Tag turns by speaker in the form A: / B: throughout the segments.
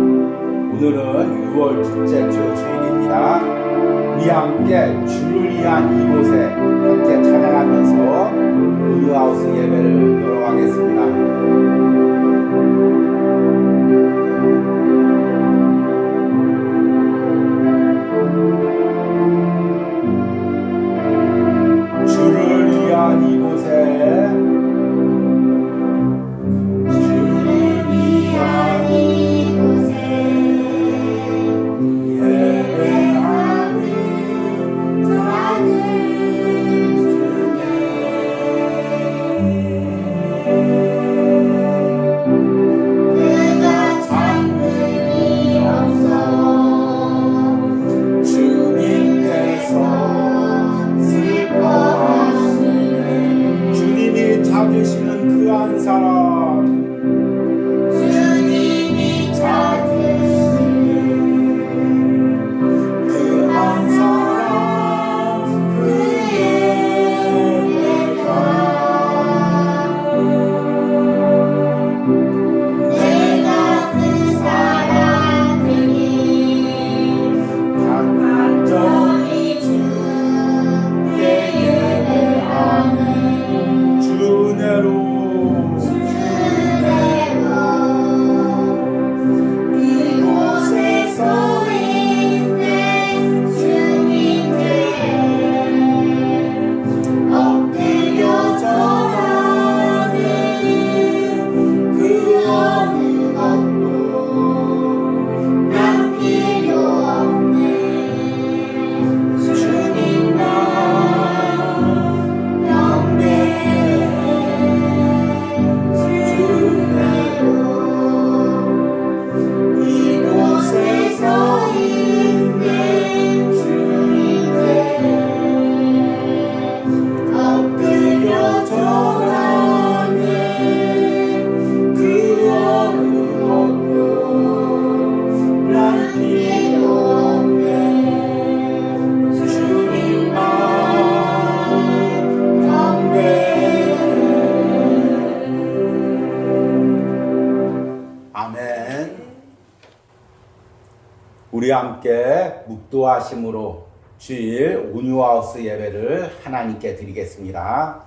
A: 오늘은 6월 둘째 주 주일입니다. 우리 함께 주를 위한 이곳에 함께 찬양하면서 온유하우스 예배를 열어가겠습니다. 우리 함께 묵도하심으로 주일 온유하우스 예배를 하나님께 드리겠습니다.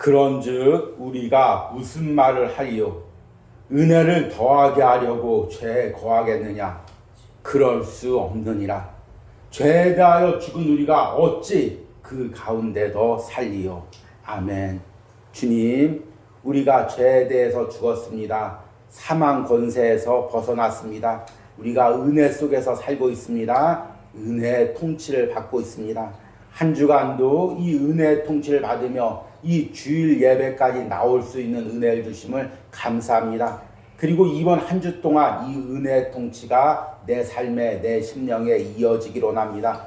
A: 그런즉 우리가 무슨 말을 하리요? 은혜를 더하게 하려고 죄에 거하겠느냐? 그럴 수 없느니라. 죄에 대하여 죽은 우리가 어찌 그 가운데 더 살리요? 아멘. 주님, 우리가 죄에 대해서 죽었습니다. 사망 권세에서 벗어났습니다. 우리가 은혜 속에서 살고 있습니다. 은혜의 통치를 받고 있습니다. 한 주간도 이 은혜의 통치를 받으며 이 주일 예배까지 나올 수 있는 은혜를 주심을 감사합니다. 그리고 이번 한 주 동안 이 은혜의 통치가 내 삶에, 내 심령에 이어지기를 원합니다.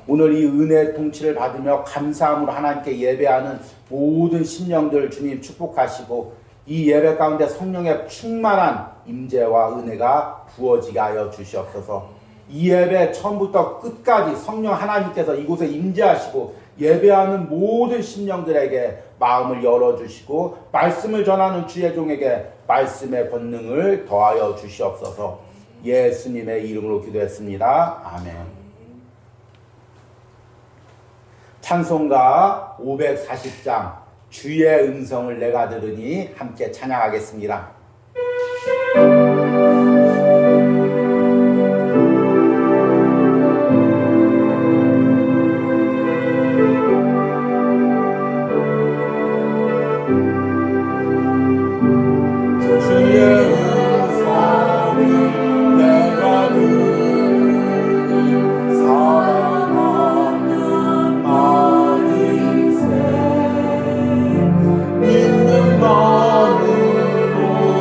A: 오늘 이 은혜의 통치를 받으며 감사함으로 하나님께 예배하는 모든 심령들 주님 축복하시고 이 예배 가운데 성령의 충만한 임재와 은혜가 부어지게 하여 주시옵소서. 이 예배 처음부터 끝까지 성령 하나님께서 이곳에 임재하시고 예배하는 모든 심령들에게 마음을 열어주시고 말씀을 전하는 주의 종에게 말씀의 권능을 더하여 주시옵소서. 예수님의 이름으로 기도했습니다. 아멘. 찬송가 540장 주의 음성을 내가 들으니 함께 찬양하겠습니다.
B: 마음으로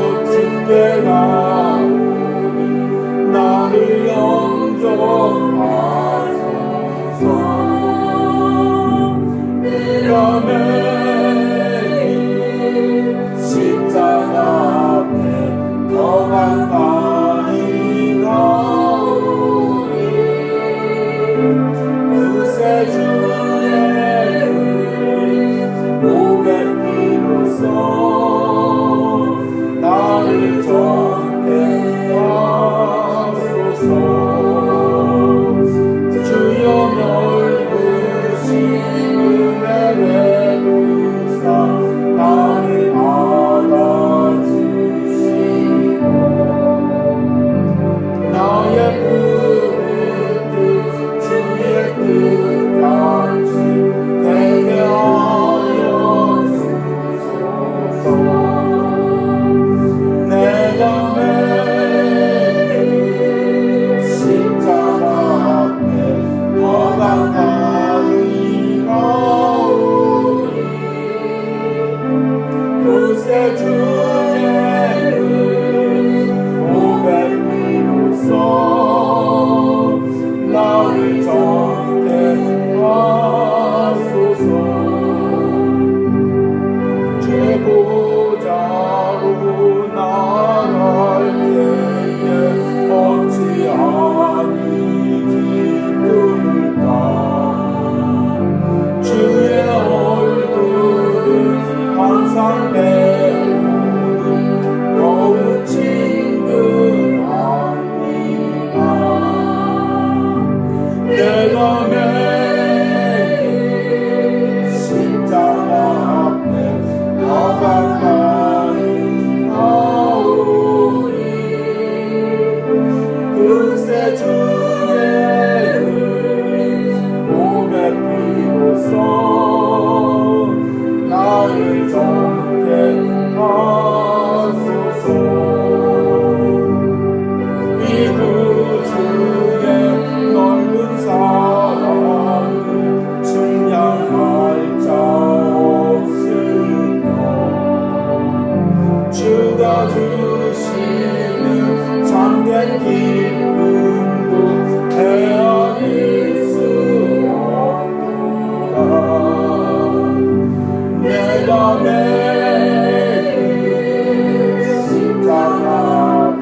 A: 십자가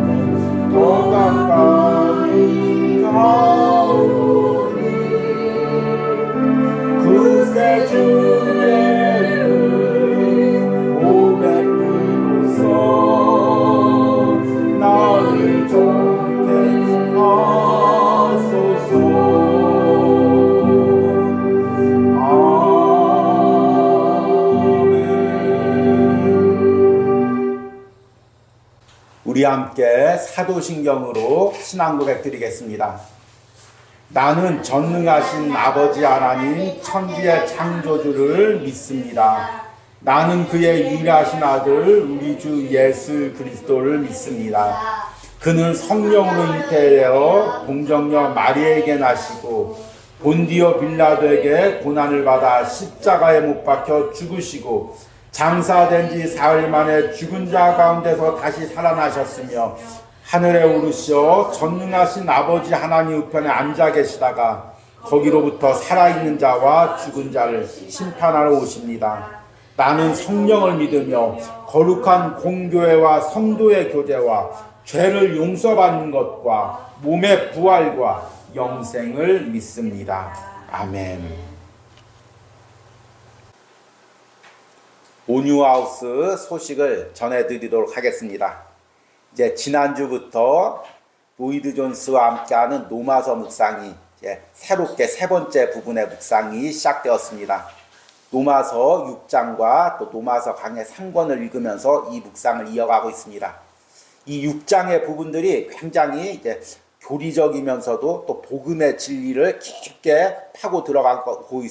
A: 더 가까이 가오니 그새 주의 은 고백으로써 나를 좋게 하소서. 우리 함께 사도신경으로 신앙 고백 드리겠습니다. 나는 전능하신 아버지 하나님 천지의 창조주를 믿습니다. 나는 그의 유일하신 아들 우리 주 예수 그리스도를 믿습니다. 그는 성령으로 잉태되어 동정녀 마리아에게 나시고 본디오 빌라도에게 고난을 받아 십자가에 못 박혀 죽으시고 장사된 지 사흘 만에 죽은 자 가운데서 다시 살아나셨으며 하늘에 오르시어 전능하신 아버지 하나님 우편에 앉아 계시다가 거기로부터 살아있는 자와 죽은 자를 심판하러 오십니다. 나는 성령을 믿으며 거룩한 공교회와 성도의 교제와 죄를 용서받는 것과 몸의 부활과 영생을 믿습니다. 아멘. 온유하우스 소식을 전해드리도록 하겠습니다. 이제 지난주부터 로이드 존스와 함께하는 노마서 묵상이 이제 새롭게 세 번째 부분의 묵상이 시작되었습니다. 노마서 6장과 또 노마서 강의 3권을 읽으면서 이 묵상을 이어가고 있습니다. 이 6장의 부분들이 굉장히 이제 교리적이면서도 또 복음의 진리를 깊게 파고 들어가고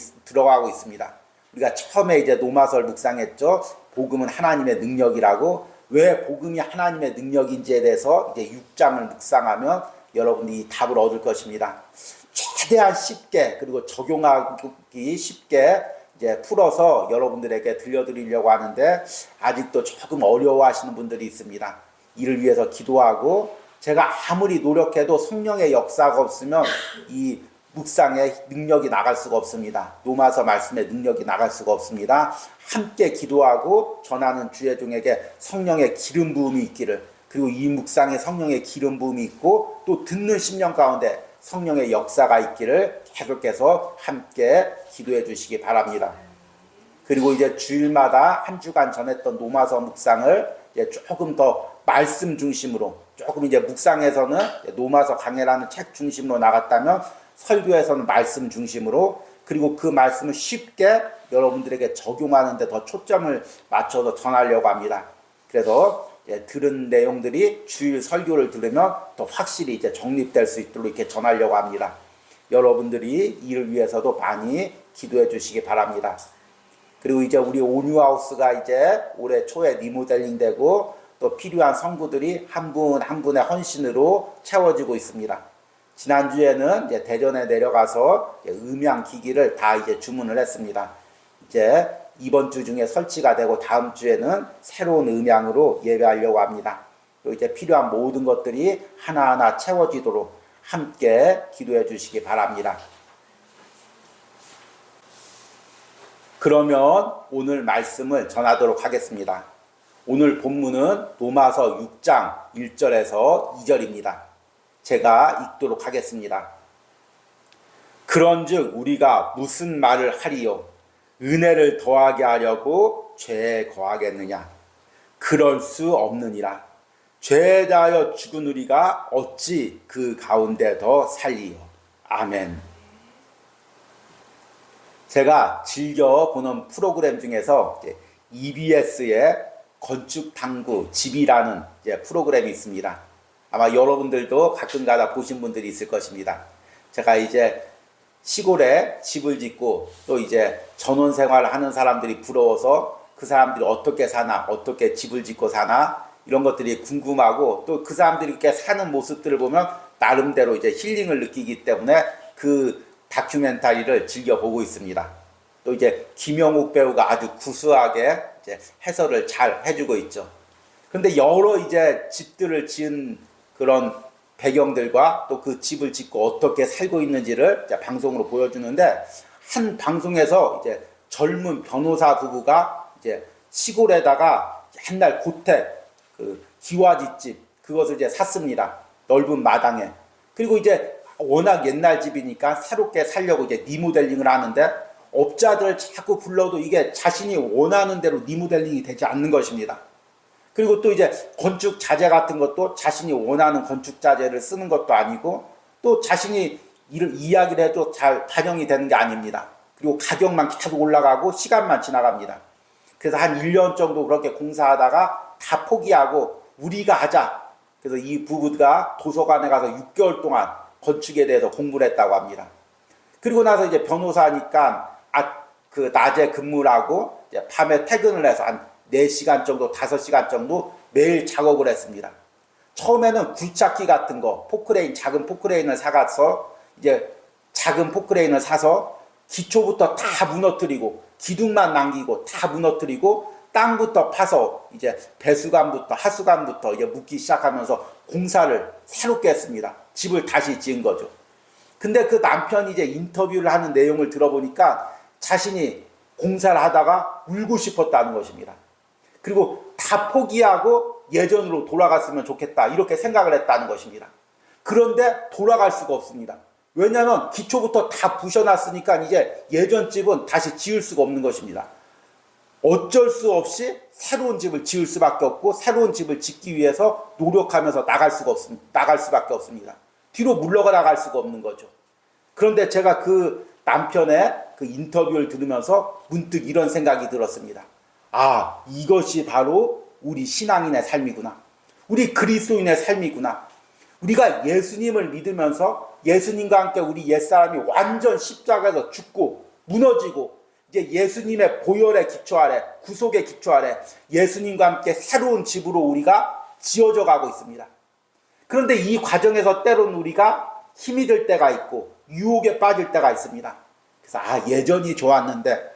A: 있습니다. 우리가 처음에 이제 노마서를 묵상했죠. 복음은 하나님의 능력이라고. 왜 복음이 하나님의 능력인지에 대해서 이제 6장을 묵상하면 여러분이 답을 얻을 것입니다. 최대한 쉽게 그리고 적용하기 쉽게 이제 풀어서 여러분들에게 들려드리려고 하는데 아직도 조금 어려워하시는 분들이 있습니다. 이를 위해서 기도하고 제가 아무리 노력해도 성령의 역사가 없으면 이 묵상의 능력이 나갈 수가 없습니다. 노마서 말씀의 능력이 나갈 수가 없습니다. 함께 기도하고 전하는 주의 종에게 성령의 기름 부음이 있기를, 그리고 이 묵상에 성령의 기름 부음이 있고 또 듣는 심령 가운데 성령의 역사가 있기를 계속해서 함께 기도해 주시기 바랍니다. 그리고 이제 주일마다 한 주간 전했던 노마서 묵상을 이제 조금 더 말씀 중심으로, 조금 이제 묵상에서는 노마서 강해라는 책 중심으로 나갔다면 설교에서는 말씀 중심으로, 그리고 그 말씀을 쉽게 여러분들에게 적용하는 데 더 초점을 맞춰서 전하려고 합니다. 그래서 들은 내용들이 주일 설교를 들으면 더 확실히 이제 정립될 수 있도록 이렇게 전하려고 합니다. 여러분들이 이를 위해서도 많이 기도해 주시기 바랍니다. 그리고 이제 우리 온유하우스가 이제 올해 초에 리모델링 되고 또 필요한 성구들이 한 분 한 분의 헌신으로 채워지고 있습니다. 지난주에는 이제 대전에 내려가서 음향 기기를 다 이제 주문을 했습니다. 이제 이번 주 중에 설치가 되고 다음 주에는 새로운 음향으로 예배하려고 합니다. 그리고 이제 필요한 모든 것들이 하나하나 채워지도록 함께 기도해 주시기 바랍니다. 그러면 오늘 말씀을 전하도록 하겠습니다. 오늘 본문은 로마서 6장 1절에서 2절입니다. 제가 읽도록 하겠습니다. 그런즉 우리가 무슨 말을 하리요? 은혜를 더하게 하려고 죄에 거하겠느냐? 그럴 수 없느니라. 죄에 대하여 죽은 우리가 어찌 그 가운데 더 살리요? 아멘. 제가 즐겨 보는 프로그램 중에서 EBS의 건축탐구 집이라는 프로그램이 있습니다. 아마 여러분들도 가끔가다 보신 분들이 있을 것입니다. 제가 이제 시골에 집을 짓고 또 이제 전원 생활을 하는 사람들이 부러워서 그 사람들이 어떻게 사나, 어떻게 집을 짓고 사나 이런 것들이 궁금하고 또 그 사람들이 이렇게 사는 모습들을 보면 나름대로 이제 힐링을 느끼기 때문에 그 다큐멘터리를 즐겨 보고 있습니다. 또 이제 김영욱 배우가 아주 구수하게 이제 해설을 잘 해주고 있죠. 그런데 여러 이제 집들을 지은 그런 배경들과 또 그 집을 짓고 어떻게 살고 있는지를 이제 방송으로 보여주는데 한 방송에서 이제 젊은 변호사 부부가 이제 시골에다가 옛날 고택, 그 기와집집, 그것을 이제 샀습니다. 넓은 마당에. 그리고 이제 워낙 옛날 집이니까 새롭게 살려고 이제 리모델링을 하는데, 업자들을 자꾸 불러도 이게 자신이 원하는 대로 리모델링이 되지 않는 것입니다. 그리고 또 이제 건축 자재 같은 것도 자신이 원하는 건축 자재를 쓰는 것도 아니고, 또 자신이 이야기를 해도 잘 반영이 되는 게 아닙니다. 그리고 가격만 계속 올라가고 시간만 지나갑니다. 그래서 한 1년 정도 그렇게 공사하다가 다 포기하고 우리가 하자. 그래서 이 부부가 도서관에 가서 6개월 동안 건축에 대해서 공부를 했다고 합니다. 그리고 나서 이제 변호사니까 그 낮에 근무를 하고 이제 밤에 퇴근을 해서 한 4시간 정도, 5시간 정도 매일 작업을 했습니다. 처음에는 굴착기 같은 거, 포크레인, 작은 포크레인을 사가서 이제 작은 포크레인을 사서 기초부터 다 무너뜨리고 기둥만 남기고 다 무너뜨리고 땅부터 파서 이제 배수관부터 하수관부터 이제 묻기 시작하면서 공사를 새롭게 했습니다. 집을 다시 지은 거죠. 근데 그 남편이 이제 인터뷰를 하는 내용을 들어보니까 자신이 공사를 하다가 울고 싶었다는 것입니다. 그리고 다 포기하고 예전으로 돌아갔으면 좋겠다 이렇게 생각을 했다는 것입니다. 그런데 돌아갈 수가 없습니다. 왜냐하면 기초부터 다 부셔놨으니까 이제 예전 집은 다시 지을 수가 없는 것입니다. 어쩔 수 없이 새로운 집을 지을 수밖에 없고 새로운 집을 짓기 위해서 노력하면서 나갈 수밖에 없습니다. 뒤로 물러가 나갈 수가 없는 거죠. 그런데 제가 그 남편의 그 인터뷰를 들으면서 문득 이런 생각이 들었습니다. 아, 이것이 바로 우리 신앙인의 삶이구나. 우리 그리스도인의 삶이구나. 우리가 예수님을 믿으면서 예수님과 함께 우리 옛사람이 완전 십자가에서 죽고 무너지고 이제 예수님의 보혈의 기초 아래, 구속의 기초 아래 예수님과 함께 새로운 집으로 우리가 지어져 가고 있습니다. 그런데 이 과정에서 때로는 우리가 힘이 들 때가 있고 유혹에 빠질 때가 있습니다. 그래서 예전이 좋았는데,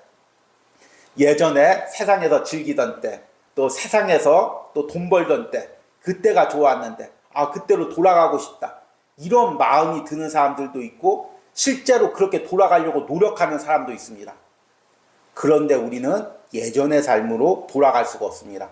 A: 예전에 세상에서 즐기던 때, 또 세상에서 또 돈 벌던 때, 그때가 좋았는데 그때로 돌아가고 싶다. 이런 마음이 드는 사람들도 있고 실제로 그렇게 돌아가려고 노력하는 사람도 있습니다. 그런데 우리는 예전의 삶으로 돌아갈 수가 없습니다.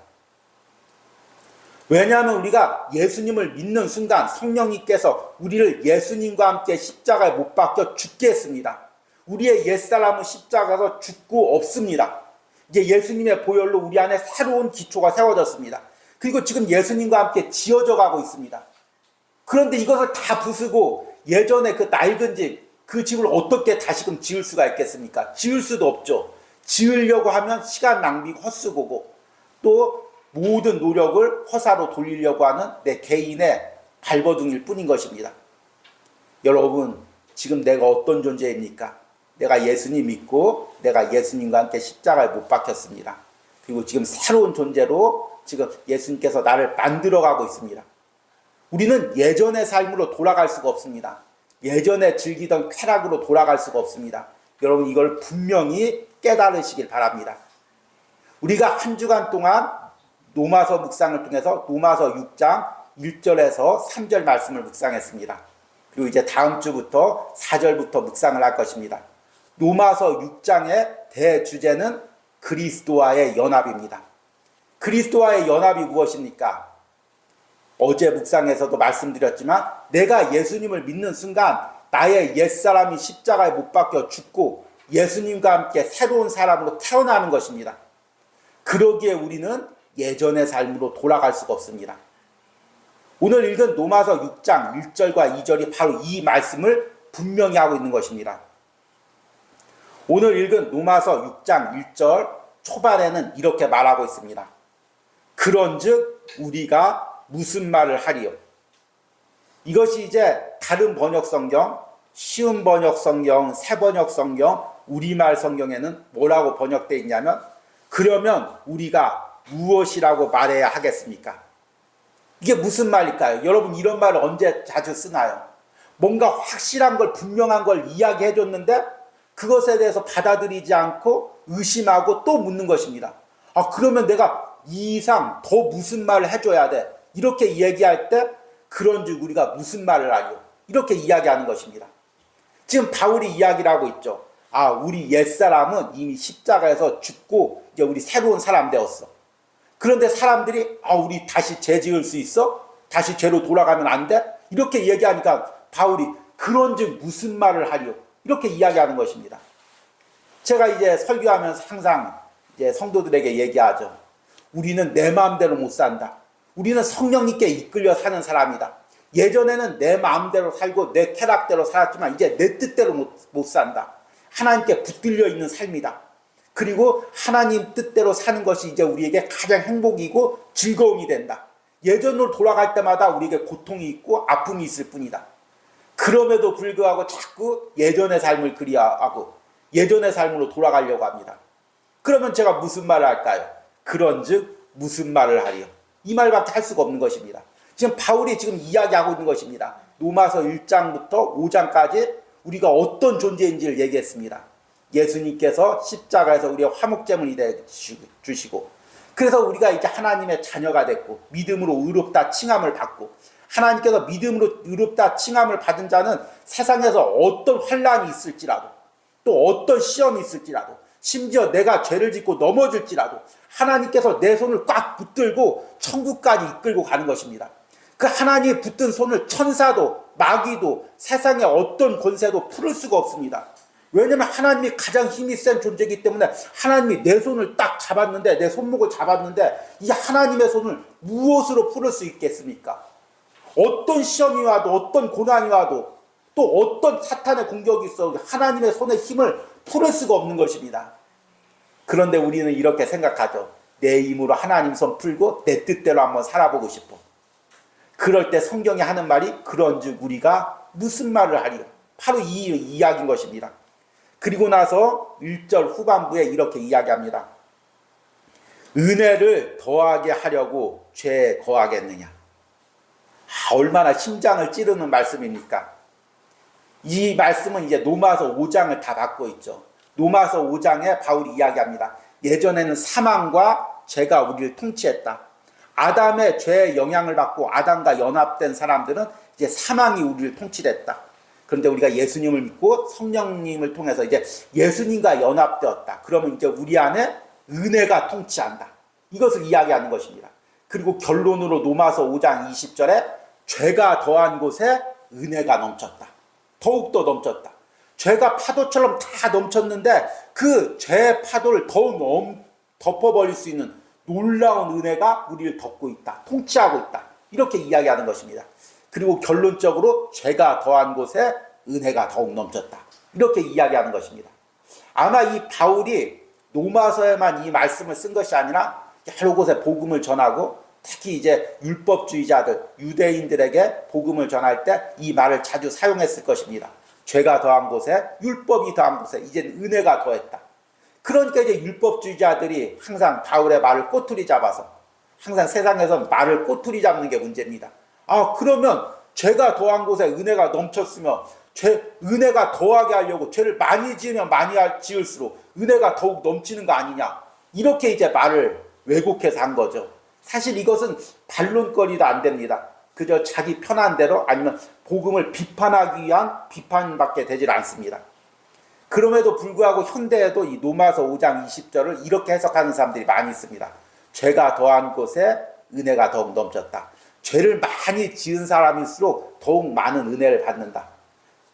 A: 왜냐하면 우리가 예수님을 믿는 순간 성령님께서 우리를 예수님과 함께 십자가에 못 박혀 죽게 했습니다. 우리의 옛사람은 십자가에서 죽고 없습니다. 이제 예수님의 보혈로 우리 안에 새로운 기초가 세워졌습니다. 그리고 지금 예수님과 함께 지어져 가고 있습니다. 그런데 이것을 다 부수고 예전에 그 낡은 집, 그 집을 어떻게 다시금 지을 수가 있겠습니까? 지을 수도 없죠. 지으려고 하면 시간 낭비고 헛수고고 또 모든 노력을 허사로 돌리려고 하는 내 개인의 발버둥일 뿐인 것입니다. 여러분, 지금 내가 어떤 존재입니까? 내가 예수님 믿고 내가 예수님과 함께 십자가에 못 박혔습니다. 그리고 지금 새로운 존재로 지금 예수님께서 나를 만들어가고 있습니다. 우리는 예전의 삶으로 돌아갈 수가 없습니다. 예전에 즐기던 쾌락으로 돌아갈 수가 없습니다. 여러분, 이걸 분명히 깨달으시길 바랍니다. 우리가 한 주간 동안 로마서 묵상을 통해서 로마서 6장 1절에서 3절 말씀을 묵상했습니다. 그리고 이제 다음 주부터 4절부터 묵상을 할 것입니다. 로마서 6장의 대주제는 그리스도와의 연합입니다. 그리스도와의 연합이 무엇입니까? 어제 묵상에서도 말씀드렸지만 내가 예수님을 믿는 순간 나의 옛사람이 십자가에 못 박혀 죽고 예수님과 함께 새로운 사람으로 태어나는 것입니다. 그러기에 우리는 예전의 삶으로 돌아갈 수가 없습니다. 오늘 읽은 로마서 6장 1절과 2절이 바로 이 말씀을 분명히 하고 있는 것입니다. 오늘 읽은 로마서 6장 1절 초반에는 이렇게 말하고 있습니다. 그런즉 우리가 무슨 말을 하리요? 이것이 이제 다른 번역 성경, 쉬운 번역 성경, 새 번역 성경, 우리말 성경에는 뭐라고 번역되어 있냐면 그러면 우리가 무엇이라고 말해야 하겠습니까? 이게 무슨 말일까요? 여러분, 이런 말을 언제 자주 쓰나요? 뭔가 확실한 걸, 분명한 걸 이야기해 줬는데 그것에 대해서 받아들이지 않고 의심하고 또 묻는 것입니다. 그러면 내가 이 이상 더 무슨 말을 해줘야 돼? 이렇게 얘기할 때 그런즉 우리가 무슨 말을 하요? 이렇게 이야기하는 것입니다. 지금 바울이 이야기를 하고 있죠. 아, 우리 옛사람은 이미 십자가에서 죽고 이제 우리 새로운 사람 되었어. 그런데 사람들이 우리 다시 죄 지을 수 있어? 다시 죄로 돌아가면 안 돼? 이렇게 얘기하니까 바울이 그런즉 무슨 말을 하리요? 이렇게 이야기하는 것입니다. 제가 이제 설교하면서 항상 이제 성도들에게 얘기하죠. 우리는 내 마음대로 못 산다. 우리는 성령님께 이끌려 사는 사람이다. 예전에는 내 마음대로 살고 내 쾌락대로 살았지만 이제 내 뜻대로 못 산다. 하나님께 붙들려 있는 삶이다. 그리고 하나님 뜻대로 사는 것이 이제 우리에게 가장 행복이고 즐거움이 된다. 예전으로 돌아갈 때마다 우리에게 고통이 있고 아픔이 있을 뿐이다. 그럼에도 불구하고 자꾸 예전의 삶을 그리워하고 예전의 삶으로 돌아가려고 합니다. 그러면 제가 무슨 말을 할까요? 그런즉 무슨 말을 하리요? 이 말밖에 할 수가 없는 것입니다. 지금 바울이 지금 이야기하고 있는 것입니다. 로마서 1장부터 5장까지 우리가 어떤 존재인지를 얘기했습니다. 예수님께서 십자가에서 우리의 화목제물이 되주시고 그래서 우리가 이제 하나님의 자녀가 됐고 믿음으로 의롭다 칭함을 받고 하나님께서 믿음으로 의롭다 칭함을 받은 자는 세상에서 어떤 환난이 있을지라도 또 어떤 시험이 있을지라도 심지어 내가 죄를 짓고 넘어질지라도 하나님께서 내 손을 꽉 붙들고 천국까지 이끌고 가는 것입니다. 그 하나님이 붙든 손을 천사도 마귀도 세상의 어떤 권세도 풀을 수가 없습니다. 왜냐하면 하나님이 가장 힘이 센 존재이기 때문에 하나님이 내 손을 딱 잡았는데 내 손목을 잡았는데 이 하나님의 손을 무엇으로 풀을 수 있겠습니까? 어떤 시험이 와도 어떤 고난이 와도 또 어떤 사탄의 공격이 있어도 하나님의 손의 힘을 풀을 수가 없는 것입니다. 그런데 우리는 이렇게 생각하죠. 내 힘으로 하나님 손 풀고 내 뜻대로 한번 살아보고 싶어. 그럴 때 성경이 하는 말이 그런즉 우리가 무슨 말을 하리요? 바로 이 이야기인 것입니다. 그리고 나서 1절 후반부에 이렇게 이야기합니다. 은혜를 더하게 하려고 죄에 거하겠느냐. 얼마나 심장을 찌르는 말씀입니까? 이 말씀은 이제 로마서 5장을 다 받고 있죠. 로마서 5장에 바울이 이야기합니다. 예전에는 사망과 죄가 우리를 통치했다. 아담의 죄의 영향을 받고 아담과 연합된 사람들은 이제 사망이 우리를 통치했다. 그런데 우리가 예수님을 믿고 성령님을 통해서 이제 예수님과 연합되었다. 그러면 이제 우리 안에 은혜가 통치한다. 이것을 이야기하는 것입니다. 그리고 결론으로 로마서 5장 20절에 죄가 더한 곳에 은혜가 넘쳤다. 더욱더 넘쳤다. 죄가 파도처럼 다 넘쳤는데 그 죄의 파도를 더욱 덮어버릴 수 있는 놀라운 은혜가 우리를 덮고 있다. 통치하고 있다. 이렇게 이야기하는 것입니다. 그리고 결론적으로 죄가 더한 곳에 은혜가 더욱 넘쳤다. 이렇게 이야기하는 것입니다. 아마 이 바울이 로마서에만 이 말씀을 쓴 것이 아니라 여러 곳에 복음을 전하고 특히 이제 율법주의자들, 유대인들에게 복음을 전할 때 이 말을 자주 사용했을 것입니다. 죄가 더한 곳에 율법이 더한 곳에 이제는 은혜가 더했다. 그러니까 이제 율법주의자들이 항상 바울의 말을 꼬투리 잡아서 항상 세상에서 말을 꼬투리 잡는 게 문제입니다. 그러면 죄가 더한 곳에 은혜가 넘쳤으면 은혜가 더하게 하려고 죄를 많이 지으면 많이 지을수록 은혜가 더욱 넘치는 거 아니냐. 이렇게 이제 말을 왜곡해서 한 거죠. 사실 이것은 반론거리도 안 됩니다. 그저 자기 편한 대로 아니면 복음을 비판하기 위한 비판밖에 되질 않습니다. 그럼에도 불구하고 현대에도 이 로마서 5장 20절을 이렇게 해석하는 사람들이 많이 있습니다. 죄가 더한 곳에 은혜가 더욱 넘쳤다. 죄를 많이 지은 사람일수록 더욱 많은 은혜를 받는다.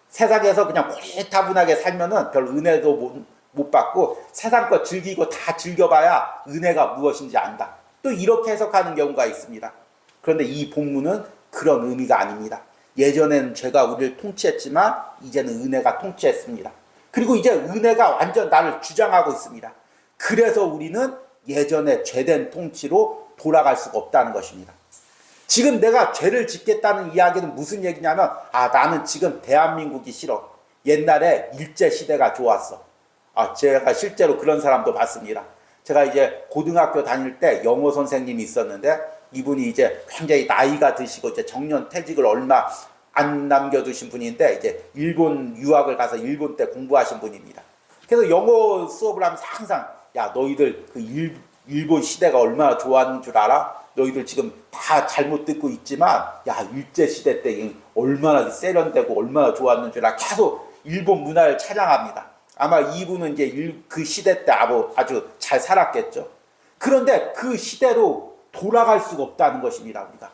A: 세상에서 그냥 고리타분하게 살면은 별 은혜도 못 받고 세상 거 즐기고 다 즐겨봐야 은혜가 무엇인지 안다. 또 이렇게 해석하는 경우가 있습니다. 그런데 이 본문은 그런 의미가 아닙니다. 예전에는 죄가 우리를 통치했지만 이제는 은혜가 통치했습니다. 그리고 이제 은혜가 완전 나를 주장하고 있습니다. 그래서 우리는 예전에 죄된 통치로 돌아갈 수가 없다는 것입니다. 지금 내가 죄를 짓겠다는 이야기는 무슨 얘기냐면 나는 지금 대한민국이 싫어. 옛날에 일제시대가 좋았어. 제가 실제로 그런 사람도 봤습니다. 제가 이제 고등학교 다닐 때 영어 선생님이 있었는데 이분이 이제 굉장히 나이가 드시고 이제 정년 퇴직을 얼마 안 남겨두신 분인데 이제 일본 유학을 가서 일본 때 공부하신 분입니다. 그래서 영어 수업을 하면서 항상 너희들 그 일본 시대가 얼마나 좋았는 줄 알아? 너희들 지금 다 잘못 듣고 있지만 일제시대 때 얼마나 세련되고 얼마나 좋았는 줄 알아? 계속 일본 문화를 찬양합니다. 아마 이분은 이제 그 시대 때 아주 잘 살았겠죠. 그런데 그 시대로 돌아갈 수가 없다는 것입니다. 우리가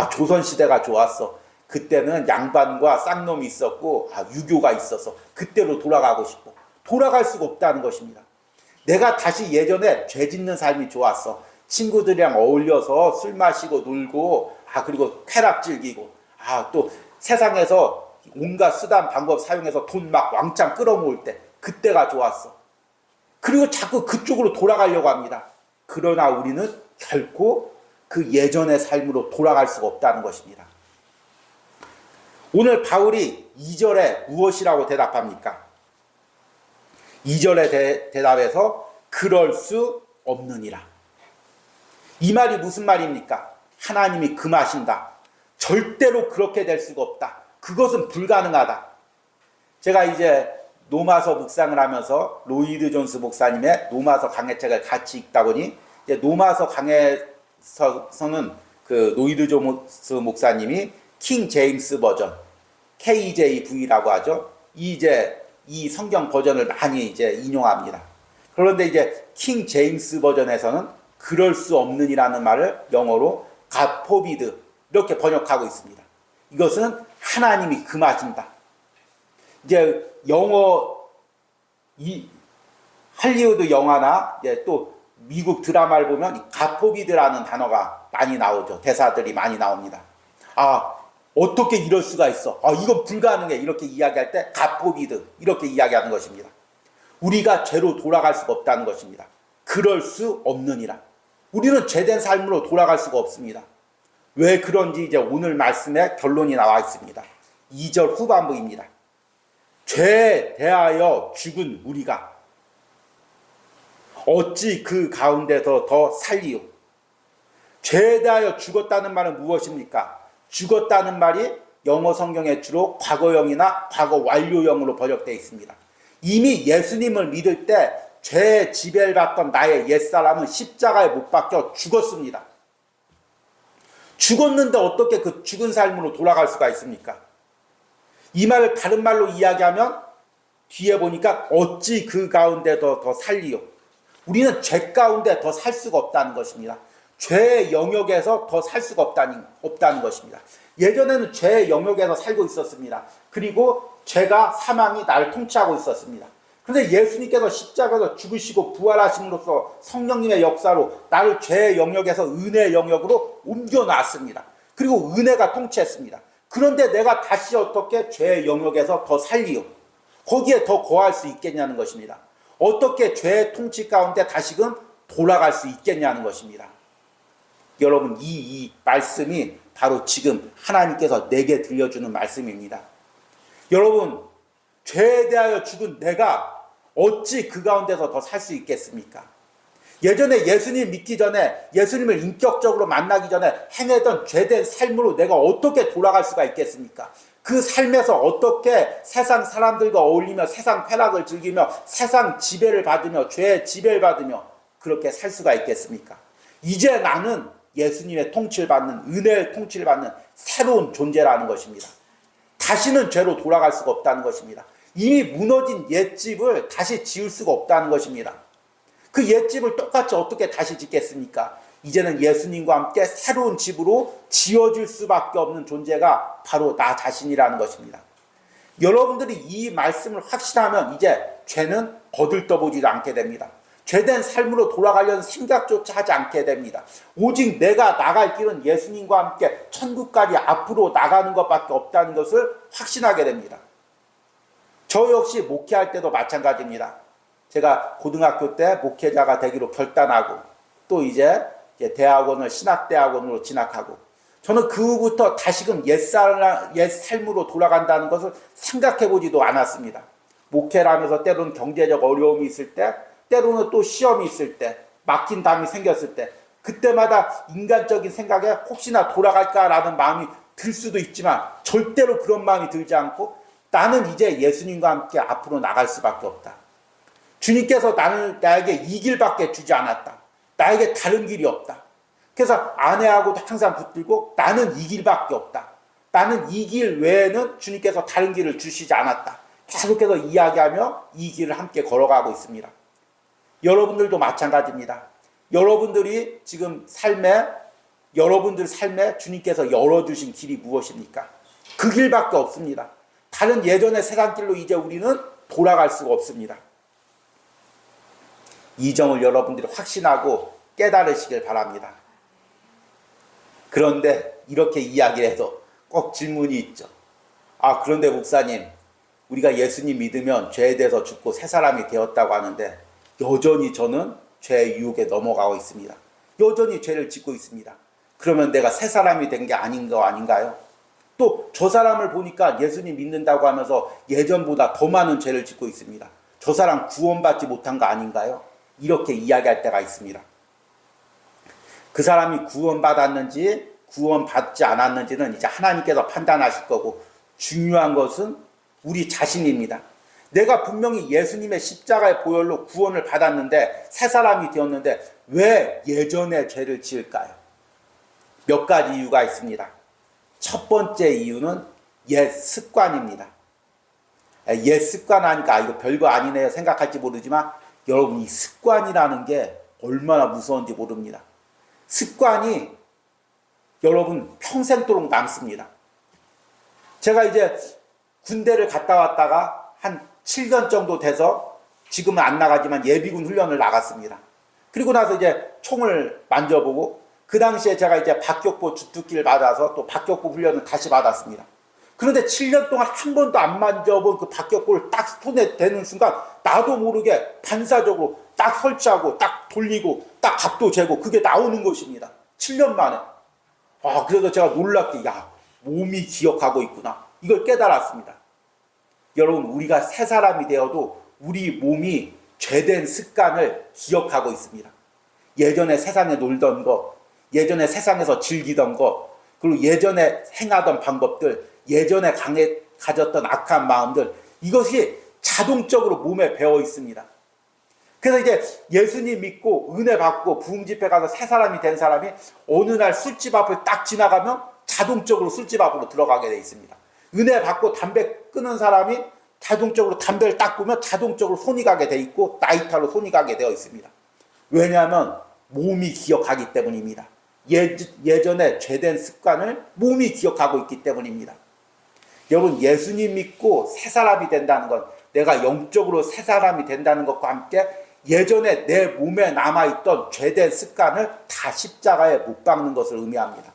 A: 조선 시대가 좋았어. 그때는 양반과 쌍놈이 있었고 유교가 있어서 그때로 돌아가고 싶고 돌아갈 수가 없다는 것입니다. 내가 다시 예전에 죄 짓는 삶이 좋았어. 친구들이랑 어울려서 술 마시고 놀고 그리고 쾌락 즐기고 또 세상에서 온갖 수단 방법 사용해서 돈 막 왕창 끌어모을 때 그때가 좋았어. 그리고 자꾸 그쪽으로 돌아가려고 합니다. 그러나 우리는 결코 그 예전의 삶으로 돌아갈 수가 없다는 것입니다. 오늘 바울이 2절에 무엇이라고 대답합니까? 2절에 대답해서 그럴 수 없느니라. 이 말이 무슨 말입니까? 하나님이 금하신다. 절대로 그렇게 될 수가 없다. 그것은 불가능하다. 제가 이제 노마서 묵상을 하면서 로이드 존스 목사님의 노마서 강해책을 같이 읽다 보니 이제 노마서 강해서는 그 로이드 존스 목사님이 킹 제임스 버전 KJV라고 하죠. 이 성경 버전을 많이 이제 인용합니다. 그런데 이제 킹 제임스 버전에서는 그럴 수 없느니라는 말을 영어로 God forbid 이렇게 번역하고 있습니다. 이것은 하나님이 금하신다. 이제 할리우드 영화나 이제 또 미국 드라마를 보면 God forbid라는 단어가 많이 나오죠. 대사들이 많이 나옵니다. 어떻게 이럴 수가 있어? 이건 불가능해. 이렇게 이야기할 때 God forbid 이렇게 이야기하는 것입니다. 우리가 죄로 돌아갈 수가 없다는 것입니다. 그럴 수 없느니라. 우리는 죄된 삶으로 돌아갈 수가 없습니다. 왜 그런지 이제 오늘 말씀에 결론이 나와 있습니다. 2절 후반부입니다. 죄에 대하여 죽은 우리가 어찌 그 가운데서 더 살리요? 죄에 대하여 죽었다는 말은 무엇입니까? 죽었다는 말이 영어 성경에 주로 과거형이나 과거 완료형으로 번역되어 있습니다. 이미 예수님을 믿을 때 죄의 지배를 받던 나의 옛사람은 십자가에 못 박혀 죽었습니다. 죽었는데 어떻게 그 죽은 삶으로 돌아갈 수가 있습니까? 이 말을 다른 말로 이야기하면 뒤에 보니까 어찌 그 가운데 더 살리요. 우리는 죄 가운데 더 살 수가 없다는 것입니다. 죄의 영역에서 더 살 수가 없다는 것입니다. 예전에는 죄의 영역에서 살고 있었습니다. 그리고 죄가 사망이 나를 통치하고 있었습니다. 그런데 예수님께서 십자가에서 죽으시고 부활하심으로써 성령님의 역사로 나를 죄의 영역에서 은혜의 영역으로 옮겨놨습니다. 그리고 은혜가 통치했습니다. 그런데 내가 다시 어떻게 죄의 영역에서 더 살리요? 거기에 더 거할 수 있겠냐는 것입니다. 어떻게 죄의 통치 가운데 다시금 돌아갈 수 있겠냐는 것입니다. 여러분, 이 말씀이 바로 지금 하나님께서 내게 들려주는 말씀입니다. 여러분, 죄에 대하여 죽은 내가 어찌 그 가운데서 더 살 수 있겠습니까? 예전에 예수님 믿기 전에 예수님을 인격적으로 만나기 전에 행했던 죄된 삶으로 내가 어떻게 돌아갈 수가 있겠습니까? 그 삶에서 어떻게 세상 사람들과 어울리며 세상 쾌락을 즐기며 세상 지배를 받으며 죄의 지배를 받으며 그렇게 살 수가 있겠습니까? 이제 나는 예수님의 통치를 받는 은혜의 통치를 받는 새로운 존재라는 것입니다. 다시는 죄로 돌아갈 수가 없다는 것입니다. 이미 무너진 옛집을 다시 지을 수가 없다는 것입니다. 그 옛집을 똑같이 어떻게 다시 짓겠습니까? 이제는 예수님과 함께 새로운 집으로 지어질 수밖에 없는 존재가 바로 나 자신이라는 것입니다. 여러분들이 이 말씀을 확신하면 이제 죄는 거들떠보지도 않게 됩니다. 죄된 삶으로 돌아가려는 생각조차 하지 않게 됩니다. 오직 내가 나갈 길은 예수님과 함께 천국까지 앞으로 나가는 것밖에 없다는 것을 확신하게 됩니다. 저 역시 목회할 때도 마찬가지입니다. 제가 고등학교 때 목회자가 되기로 결단하고 또 이제 대학원을 신학대학원으로 진학하고 저는 그 후부터 다시금 옛 삶으로 돌아간다는 것을 생각해 보지도 않았습니다. 목회를 하면서 때로는 경제적 어려움이 있을 때 때로는 또 시험이 있을 때 막힌 담이 생겼을 때 그때마다 인간적인 생각에 혹시나 돌아갈까라는 마음이 들 수도 있지만 절대로 그런 마음이 들지 않고 나는 이제 예수님과 함께 앞으로 나갈 수밖에 없다. 주님께서 나에게 이 길밖에 주지 않았다. 나에게 다른 길이 없다. 그래서 아내하고도 항상 붙들고 나는 이 길밖에 없다. 나는 이 길 외에는 주님께서 다른 길을 주시지 않았다. 계속해서 이야기하며 이 길을 함께 걸어가고 있습니다. 여러분들도 마찬가지입니다. 여러분들이 지금 여러분들 삶에 주님께서 열어주신 길이 무엇입니까? 그 길밖에 없습니다. 다른 예전의 세상길로 이제 우리는 돌아갈 수가 없습니다. 이 점을 여러분들이 확신하고 깨달으시길 바랍니다. 그런데 이렇게 이야기해서 꼭 질문이 있죠. 그런데 목사님, 우리가 예수님 믿으면 죄에 대해서 죽고 새 사람이 되었다고 하는데 여전히 저는 죄의 유혹에 넘어가고 있습니다. 여전히 죄를 짓고 있습니다. 그러면 내가 새 사람이 된 게 아닌가요? 또 저 사람을 보니까 예수님 믿는다고 하면서 예전보다 더 많은 죄를 짓고 있습니다. 저 사람 구원받지 못한 거 아닌가요? 이렇게 이야기할 때가 있습니다. 그 사람이 구원받았는지 구원받지 않았는지는 이제 하나님께서 판단하실 거고, 중요한 것은 우리 자신입니다. 내가 분명히 예수님의 십자가의 보혈로 구원을 받았는데 새 사람이 되었는데 왜 예전의 죄를 지을까요? 몇 가지 이유가 있습니다. 첫 번째 이유는 옛 습관입니다. 옛 습관 하니까 이거 별거 아니네요 생각할지 모르지만, 여러분 이 습관이라는 게 얼마나 무서운지 모릅니다. 습관이 여러분 평생도록 남습니다. 제가 이제 군대를 갔다 왔다가 한 7년 정도 돼서 지금은 안 나가지만 예비군 훈련을 나갔습니다. 그리고 나서 이제 총을 만져보고, 그 당시에 제가 이제 박격포 주특기를 받아서 또 박격포 훈련을 다시 받았습니다. 그런데 7년 동안 한 번도 안 만져본 그 박격포를 딱 손에 대는 순간 나도 모르게 반사적으로 딱 설치하고 딱 돌리고 딱 각도 재고 그게 나오는 것입니다. 7년 만에. 그래서 제가 놀랍게 몸이 기억하고 있구나, 이걸 깨달았습니다. 여러분, 우리가 새 사람이 되어도 우리 몸이 죄된 습관을 기억하고 있습니다. 예전에 세상에 놀던 거, 예전에 세상에서 즐기던 거, 그리고 예전에 행하던 방법들, 예전에 가졌던 악한 마음들, 이것이 자동적으로 몸에 배어 있습니다. 그래서 이제 예수님 믿고 은혜 받고 부흥 집회 가서 새 사람이 된 사람이 어느 날 술집 앞을 딱 지나가면 자동적으로 술집 앞으로 들어가게 돼 있습니다. 은혜 받고 담배 끊은 사람이 자동적으로 담배를 딱 보면 자동적으로 손이 가게 돼 있고 나이타로 손이 가게 되어 있습니다. 왜냐하면 몸이 기억하기 때문입니다. 예전에 죄된 습관을 몸이 기억하고 있기 때문입니다. 여러분, 예수님 믿고 새 사람이 된다는 건, 내가 영적으로 새 사람이 된다는 것과 함께 예전에 내 몸에 남아있던 죄된 습관을 다 십자가에 못 박는 것을 의미합니다.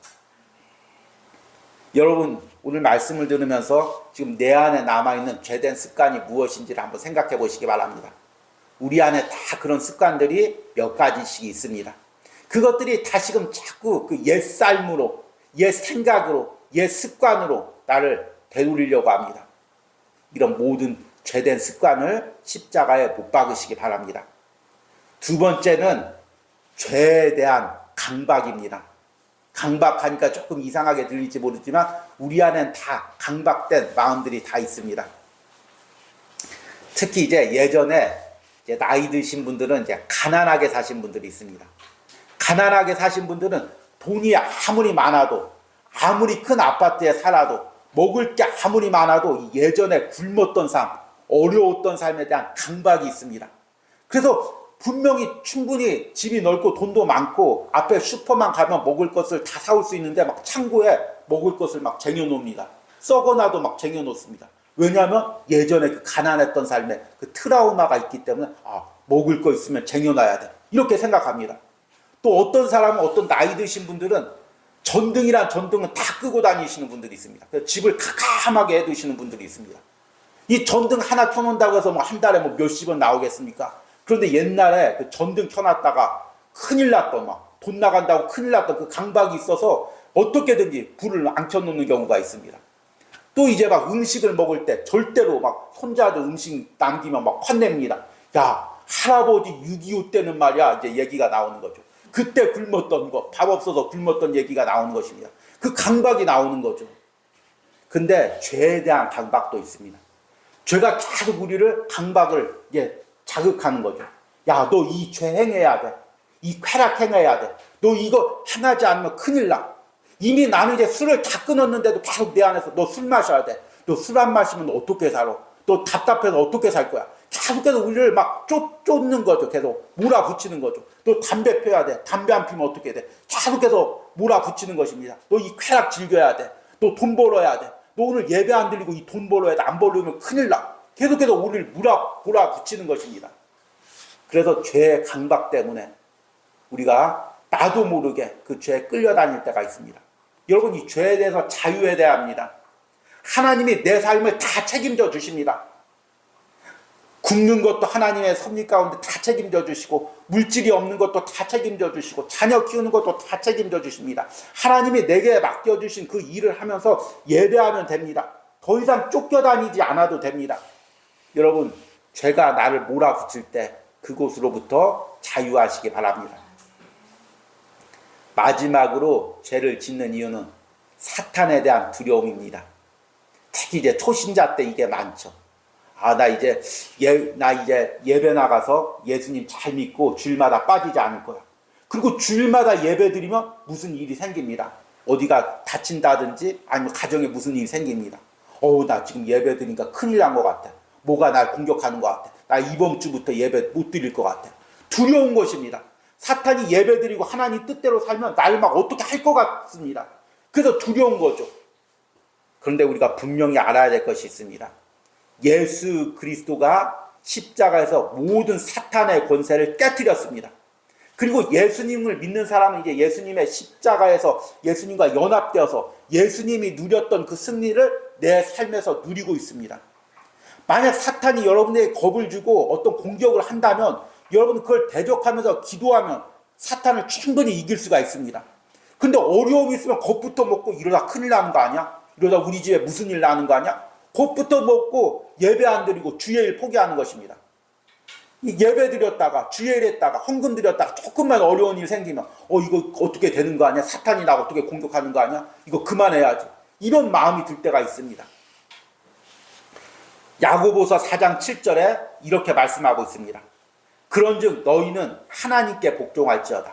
A: 여러분, 오늘 말씀을 들으면서 지금 내 안에 남아있는 죄된 습관이 무엇인지를 한번 생각해 보시기 바랍니다. 우리 안에 다 그런 습관들이 몇 가지씩 있습니다. 그것들이 다시금 자꾸 그 옛 삶으로, 옛 생각으로, 옛 습관으로 나를 되돌리려고 합니다. 이런 모든 죄된 습관을 십자가에 못 박으시기 바랍니다. 두 번째는 죄에 대한 강박입니다. 강박하니까 조금 이상하게 들릴지 모르지만 우리 안엔 다 강박된 마음들이 다 있습니다. 특히 이제 예전에 이제 나이 드신 분들은 이제 가난하게 사신 분들이 있습니다. 가난하게 사신 분들은 돈이 아무리 많아도, 아무리 큰 아파트에 살아도, 먹을 게 아무리 많아도 예전에 굶었던 삶, 어려웠던 삶에 대한 강박이 있습니다. 그래서 분명히 충분히 집이 넓고 돈도 많고 앞에 슈퍼만 가면 먹을 것을 다 사올 수 있는데 막 창고에 먹을 것을 막 쟁여놓습니다. 썩어나도 막 쟁여놓습니다. 왜냐하면 예전에 그 가난했던 삶에 그 트라우마가 있기 때문에 먹을 거 있으면 쟁여놔야 돼, 이렇게 생각합니다. 또 어떤 사람은, 어떤 나이 드신 분들은 전등이란 전등은 다 끄고 다니시는 분들이 있습니다. 그래서 집을 캄캄하게 해두시는 분들이 있습니다. 이 전등 하나 켜놓는다고 해서 뭐 한 달에 뭐 몇십 원 나오겠습니까? 그런데 옛날에 그 전등 켜놨다가 큰일 났던, 막 돈 나간다고 큰일 났던 그 강박이 있어서 어떻게든지 불을 안 켜놓는 경우가 있습니다. 또 이제 막 음식을 먹을 때 절대로 막 손자들 음식 남기면 막 화냅니다. 야, 할아버지 6.25 때는 말이야, 이제 얘기가 나오는 거죠. 그때 굶었던 거, 밥 없어서 굶었던 얘기가 나오는 것입니다. 그 강박이 나오는 거죠. 근데 죄에 대한 강박도 있습니다. 죄가 계속 우리를 강박을 자극하는 거죠. 야, 너 이 죄 행해야 돼. 이 쾌락 행해야 돼. 너 이거 행하지 않으면 큰일 나. 이미 나는 이제 술을 다 끊었는데도 계속 내 안에서 너 술 마셔야 돼. 너 술 안 마시면 어떻게 살아?
B: 또 답답해서 어떻게 살 거야? 계속해서 우리를 막 쫓는 거죠. 계속 몰아붙이는 거죠. 또 담배 펴야 돼. 담배 안 피면 어떻게 돼? 계속해서 몰아붙이는 것입니다. 너 이 쾌락 즐겨야 돼. 너 돈 벌어야 돼. 너 오늘 예배 안 드리고 이 돈 벌어야 돼. 안 벌려면 큰일 나. 계속해서 우리를 몰아붙이는 것입니다. 그래서 죄의 강박 때문에 우리가 나도 모르게 그 죄에 끌려다닐 때가 있습니다. 여러분, 이 죄에 대해서 자유해야 합니다. 하나님이 내 삶을 다 책임져 주십니다. 굶는 것도 하나님의 섭리 가운데 다 책임져 주시고, 물질이 없는 것도 다 책임져 주시고, 자녀 키우는 것도 다 책임져 주십니다. 하나님이 내게 맡겨주신 그 일을 하면서 예배하면 됩니다. 더 이상 쫓겨다니지 않아도 됩니다. 여러분, 죄가 나를 몰아붙일 때 그곳으로부터 자유하시기 바랍니다. 마지막으로 죄를 짓는 이유는 사탄에 대한 두려움입니다. 특히 이제 초신자 때 이게 많죠. 나 이제 예배 나가서 예수님 잘 믿고 주일마다 빠지지 않을 거야. 그리고 주일마다 예배 드리면 무슨 일이 생깁니다. 어디가 다친다든지 아니면 가정에 무슨 일이 생깁니다. 나 지금 예배 드리니까 큰일 난 것 같아. 뭐가 날 공격하는 것 같아. 나 이번 주부터 예배 못 드릴 것 같아. 두려운 것입니다. 사탄이 예배 드리고 하나님 뜻대로 살면 나를 막 어떻게 할 것 같습니다. 그래서 두려운 거죠. 그런데 우리가 분명히 알아야 될 것이 있습니다. 예수 그리스도가 십자가에서 모든 사탄의 권세를 깨뜨렸습니다. 그리고 예수님을 믿는 사람은 이제 예수님의 십자가에서 예수님과 연합되어서 예수님이 누렸던 그 승리를 내 삶에서 누리고 있습니다. 만약 사탄이 여러분에게 겁을 주고 어떤 공격을 한다면 여러분 그걸 대적하면서 기도하면 사탄을 충분히 이길 수가 있습니다. 근데 어려움이 있으면 겁부터 먹고 이러다 큰일 나는 거 아니야? 이러다 우리 집에 무슨 일 나는 거 아니야? 겁부터 먹고 예배 안 드리고 주일 포기하는 것입니다. 예배 드렸다가 주일 했다가 헌금 드렸다가 조금만 어려운 일 생기면 이거 어떻게 되는 거 아니야? 사탄이 나 어떻게 공격하는 거 아니야? 이거 그만해야지. 이런 마음이 들 때가 있습니다. 야고보서 4장 7절에 이렇게 말씀하고 있습니다. 그런즉 너희는 하나님께 복종할지어다.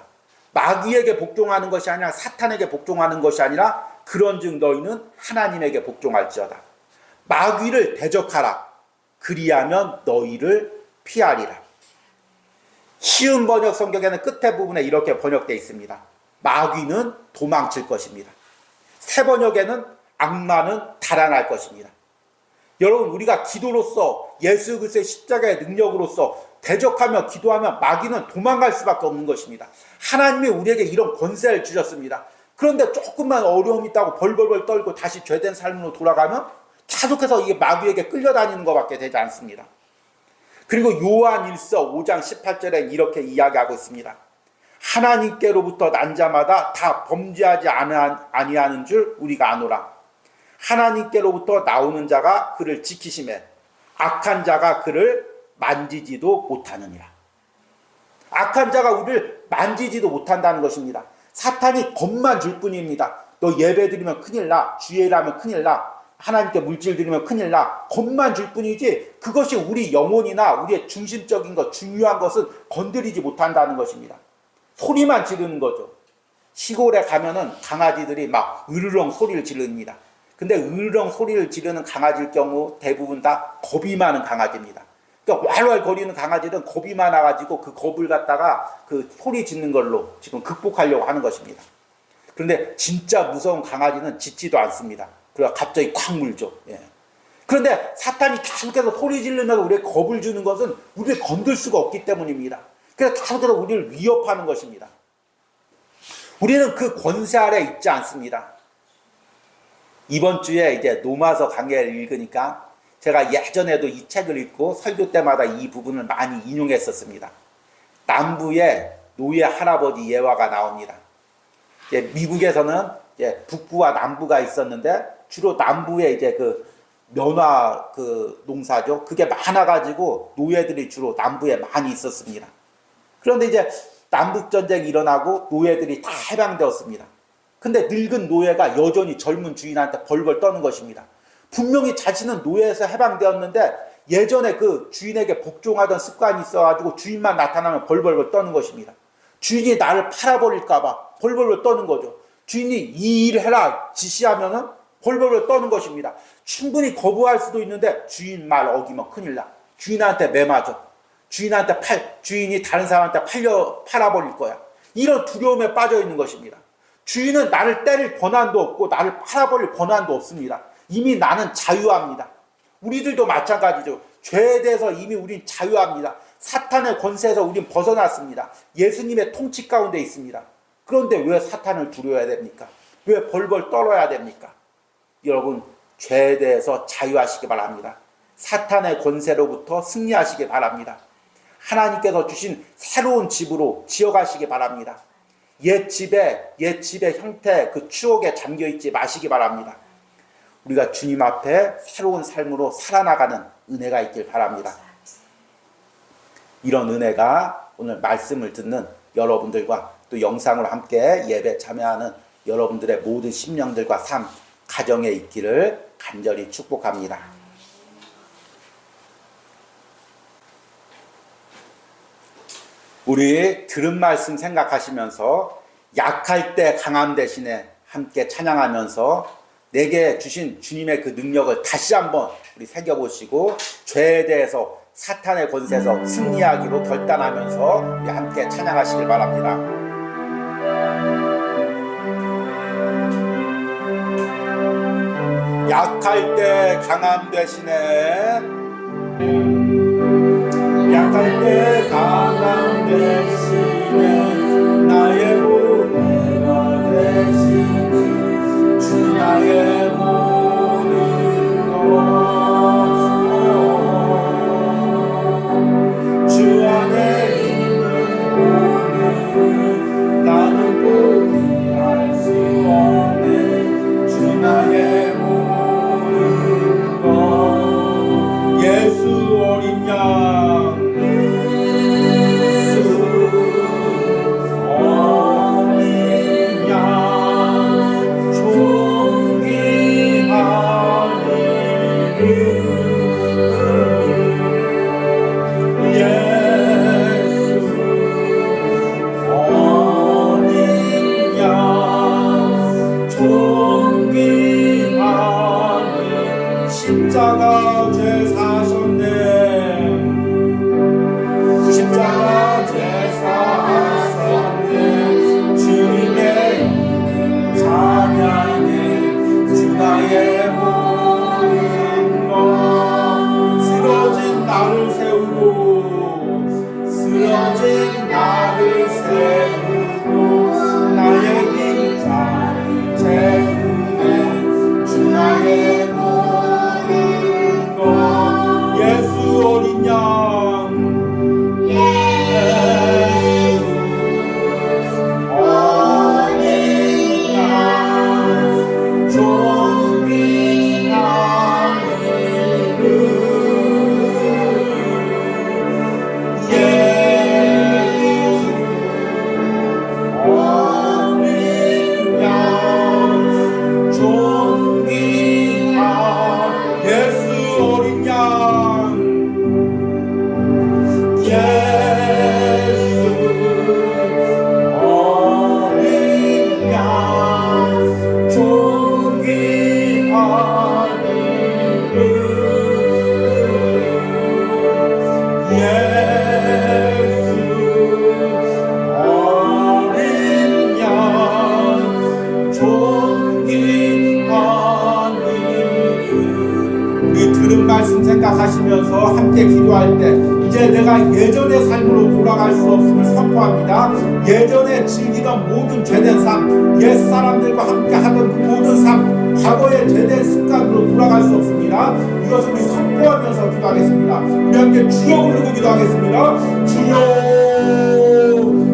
B: 마귀에게 복종하는 것이 아니라 사탄에게 복종하는 것이 아니라 그런즉 너희는 하나님에게 복종할지어다. 마귀를 대적하라. 그리하면 너희를 피하리라. 쉬운 번역 성경에는 끝에 부분에 이렇게 번역되어 있습니다. 마귀는 도망칠 것입니다. 새 번역에는 악마는 달아날 것입니다. 여러분, 우리가 기도로서 예수 그리스도의 십자가의 능력으로서 대적하며 기도하면 마귀는 도망갈 수밖에 없는 것입니다. 하나님이 우리에게 이런 권세를 주셨습니다. 그런데 조금만 어려움이 있다고 벌벌벌 떨고 다시 죄된 삶으로 돌아가면 계속해서 이게 마귀에게 끌려다니는 것밖에 되지 않습니다. 그리고 요한 1서 5장 18절에 이렇게 이야기하고 있습니다. 하나님께로부터 난 자마다 다 범죄하지 아니하는 줄 우리가 아노라. 하나님께로부터 나오는 자가 그를 지키심에 악한 자가 그를 만지지도 못하느니라. 악한 자가 우리를 만지지도 못한다는 것입니다. 사탄이 겁만 줄 뿐입니다. 너 예배 드리면 큰일 나. 주일하면 큰일 나. 하나님께 물질 드리면 큰일 나. 겁만 줄 뿐이지 그것이 우리 영혼이나 우리의 중심적인 것, 중요한 것은 건드리지 못한다는 것입니다. 소리만 지르는 거죠. 시골에 가면은 강아지들이 막 으르렁 소리를 지릅니다. 근데 으르렁 소리를 지르는 강아지일 경우 대부분 다 겁이 많은 강아지입니다. 그러니까 왈왈 거리는 강아지는 겁이 많아가지고 그 겁을 갖다가 그 소리 짓는 걸로 지금 극복하려고 하는 것입니다. 그런데 진짜 무서운 강아지는 짖지도 않습니다. 그래서 갑자기 콱 물죠. 예. 그런데 사탄이 계속해서 소리 지르면서 우리에게 겁을 주는 것은 우리를 건들 수가 없기 때문입니다. 그래서 계속해서 우리를 위협하는 것입니다. 우리는 그 권세 아래 있지 않습니다. 이번 주에 이제 로마서 강해를 읽으니까 제가 예전에도 이 책을 읽고 설교 때마다 이 부분을 많이 인용했었습니다. 남부에 노예 할아버지 예화가 나옵니다. 이제 미국에서는 이제 북부와 남부가 있었는데 주로 남부에 이제 그 면화 그 농사죠. 그게 많아가지고 노예들이 주로 남부에 많이 있었습니다. 그런데 이제 남북전쟁이 일어나고 노예들이 다 해방되었습니다. 근데 늙은 노예가 여전히 젊은 주인한테 벌벌 떠는 것입니다. 분명히 자신은 노예에서 해방되었는데 예전에 그 주인에게 복종하던 습관이 있어가지고 주인만 나타나면 벌벌벌 떠는 것입니다. 주인이 나를 팔아버릴까봐 벌벌벌 떠는 거죠. 주인이 이 일을 해라 지시하면은 벌벌 떠는 것입니다. 충분히 거부할 수도 있는데 주인 말 어기면 큰일 나. 주인한테 매맞아. 주인이 다른 사람한테 팔아버릴 거야. 이런 두려움에 빠져 있는 것입니다. 주인은 나를 때릴 권한도 없고 나를 팔아버릴 권한도 없습니다. 이미 나는 자유합니다. 우리들도 마찬가지죠. 죄에 대해서 이미 우린 자유합니다. 사탄의 권세에서 우린 벗어났습니다. 예수님의 통치 가운데 있습니다. 그런데 왜 사탄을 두려워해야 됩니까? 왜 벌벌 떨어야 됩니까? 여러분, 죄에 대해서 자유하시기 바랍니다. 사탄의 권세로부터 승리하시기 바랍니다. 하나님께서 주신 새로운 집으로 지어가시기 바랍니다. 옛 집의 형태, 그 추억에 잠겨있지 마시기 바랍니다. 우리가 주님 앞에 새로운 삶으로 살아나가는 은혜가 있길 바랍니다. 이런 은혜가 오늘 말씀을 듣는 여러분들과 또 영상으로 함께 예배 참여하는 여러분들의 모든 심령들과 삶, 가정에 있기를 간절히 축복합니다. 우리 들은 말씀 생각하시면서 약할 때 강함 대신에 함께 찬양하면서 내게 주신 주님의 그 능력을 다시 한번 우리 새겨보시고 죄에 대해서 사탄의 권세에서 승리하기로 결단하면서 우리 함께 찬양하시길 바랍니다. 약할 때 강함 대신에 약할 때 강함 대신에 나의 보혜가 되시니 주 나의 모든 것 주 안에 있는 오늘 나는 포기할 수 없네 주 나의 모든 것 예수 어린 양 십자가 죄 사셨네 십자가 죄 사셨네 주님의 찬양에 주 나의 모든 것 쓰러진 나를 세우고 쓰러진 나를 세우고 나의 긴장 재우네 주 나의 예수 어린 양 예수 어린 양 존귀한 이름 예수 어린 양 존귀한 예수 어린 양 들은 말씀 생각하시면서 함께 기도할 때 이제 내가 예전의 삶으로 돌아갈 수 없음을 선포합니다. 예전에 즐기던 모든 죄된 삶, 옛사람들과 함께 하던 그 모든 삶, 과거의 죄된 습관으로 돌아갈 수 없습니다. 이것을 우리 선포하면서 기도하겠습니다. 우리 함께 주여 부르고 기도하겠습니다. 주여,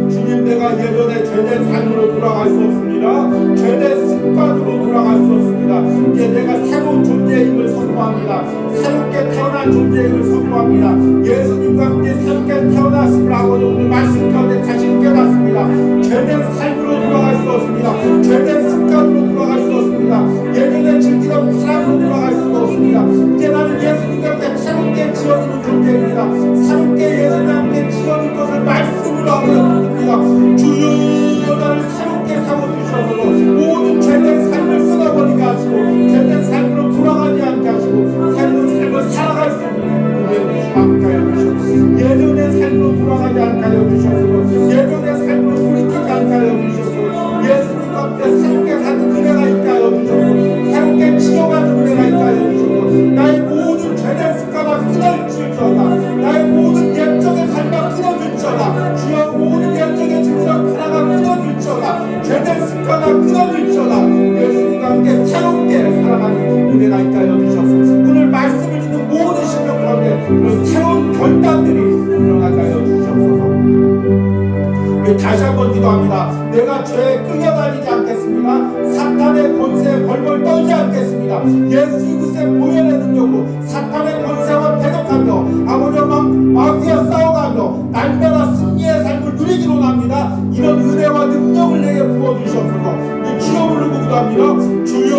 B: 주님 내가 예전에 죄된 삶으로 돌아갈 수 없습니다. 죄된 습관으로 돌아갈 수 없습니다. 이제 내가 새로운 존재의 힘을 선포합니다. 새롭게 태어난 존재의 힘을 선포합니다. 예수님과 함께 새롭게 태어났음을 아버지 오늘 말씀 가운데 다시 깨닫습니다. 죄된 삶으로 돌아갈 수 없습니다. 죄된 습관으로 돌아갈 수 없습니다. 예전에 즐기던 사랑으로 돌아갈 수 없습니다. 이제 나는 예수님과 함께 새롭게 지어지는 존재입니다. 새롭게 예수님과 함께 지어진 것을 말씀으로 하고 있습니다. 주여 나를 새롭게 세워주셔서 모든 죄된 삶을 끊어버리게 하시고
A: 한번 기도합니다. 내가 죄에 끌려다니지 않겠습니다. 사탄의 권세에 벌벌 떨지 않겠습니다. 예수 그리스도의 보혈의 능력으로 사탄의 권세와 대적하며 아버지와 마귀와 싸워가며 날마다 승리의 삶을 누리기로 합니다. 이런 은혜와 능력을 내게 부어주셔서 주여 부르고 기도합니다. 주여,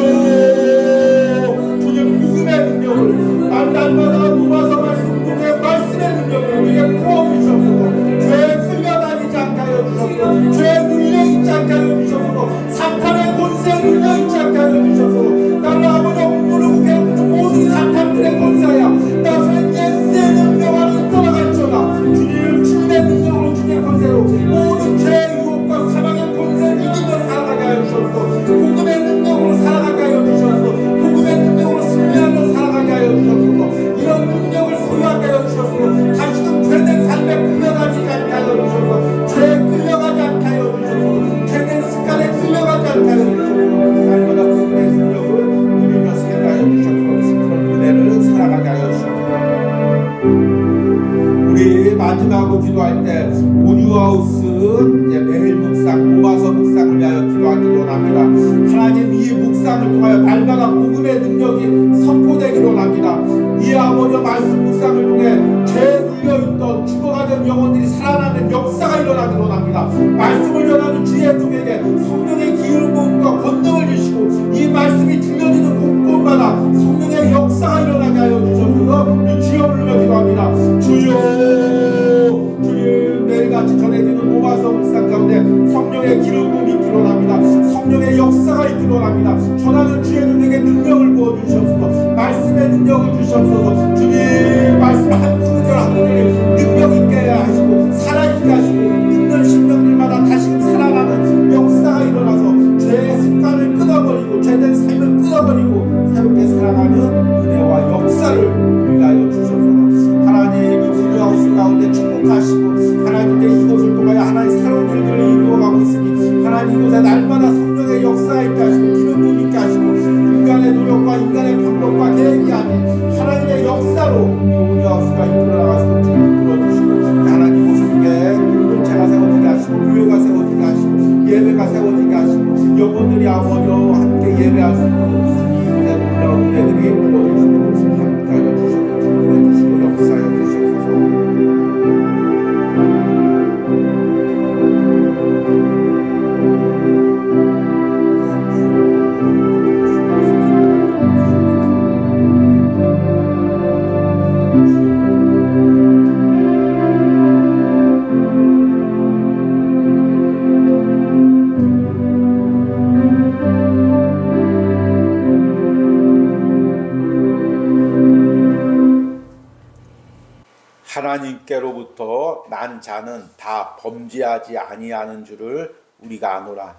A: 주님 복음의 능력을 날마다 모아서 말씀 중에 말씀의 능력을 우리에게 부어주셔서 죄에 끌려다니지 않게 하여 주셔서 죄에 눌려있지 않게 하여 주셔서 사탄의 권세에 눌려있지 않게 하여 주셔서 나를 아버지 억누르고 괴롭히는 모든 사탄들의 권세야 나서는 예수의 능력 안에 들어갈지어다. 주님 주님의 능력으로 주님의 권세로 모든 죄의 유혹과 사망의 권세를 이기며 살아가게 하여 주셔서 복음의 능력으로 살아가게 하여 주셔서 복음의 능력으로 승리하며 살아가게 하여 주셔서 이런 능력을 소유하게 하여 주셔서 다시금 죄된 삶에 끌려가지 않게 하여 주셔서 죄에 끌려가지 않게 하여 주셔서 죄된 습관에 끌려가지 않게 하여 주셔서 날마다 복음의 능력을 누리며 살게 하여 주셔서 그런 은혜를 살아가게 하여 주셔서 우리 마지막으로 기도할 때 온유하우스 매일 묵상, 모아서 묵상을 위하여 기도하기로 합니다. 하나님 이 묵상을 통하여 날마다 복음의 능력이 선포되기로 합니다. 이 아버지의 말씀 묵상을 통해 죄에 눌려있던 죽어가던 영혼들이 살아나는 역사가 일어나기로 합니다. 말씀을 전하는 주의 종에게 성령의 기운을 부음과 권능을 주시고 이 말씀이 들려지는 곳곳마다 성령의 역사가 일어나게 하여 주셔서 주여 부르며 기도합니다. 주여, 주님 매일같이 전해지는 모아서 묵상 가운데 성령의 기름 부음이 있기로 합니다. 성령의 역사가 있기로 합니다. 전하는 주의 종에게 능력을 부어주셔서 말씀의 능력을 주셔서 주님 말씀 한 구절 한 구절이 능력 있게 하시고 살아있게 하시고 죽는 심령들마다 다시금 살아나는 역사가 일어나서 죄의 습관을 끊어버리고 죄된 삶을 끊어버리고 새롭게 살아가는 은혜와 역사를 위하여 주셔서 하나님 이 온유하우스 가운데 축복하시고 하나님께 이곳을 통하여 하나님 새로운 일들을 이루어가고 있으니 하나님 이곳에 날마다 성령의 역사가 있게 하시고 기름 부음 있게 하시고 인간의 노력과 인간의 방법과 계획이 아닌 하나님의 역사로 이 온유하우스가 이끌어나가시고 이끌어주시고 하나님 모습에 공동체가 세워지게 하시고 교회가 세워지게 하시고 예배가 세워지게 하시고 영혼들이 아버지와 함께 예배할 수 있도록 이곳에 놀라운 은혜들이 부어주시고 함께하여 주시고 은혜 주시고 역사하여 주시옵소서. 하나님께로부터 난 자는 다 범죄하지 아니하는 줄을 우리가 아노라.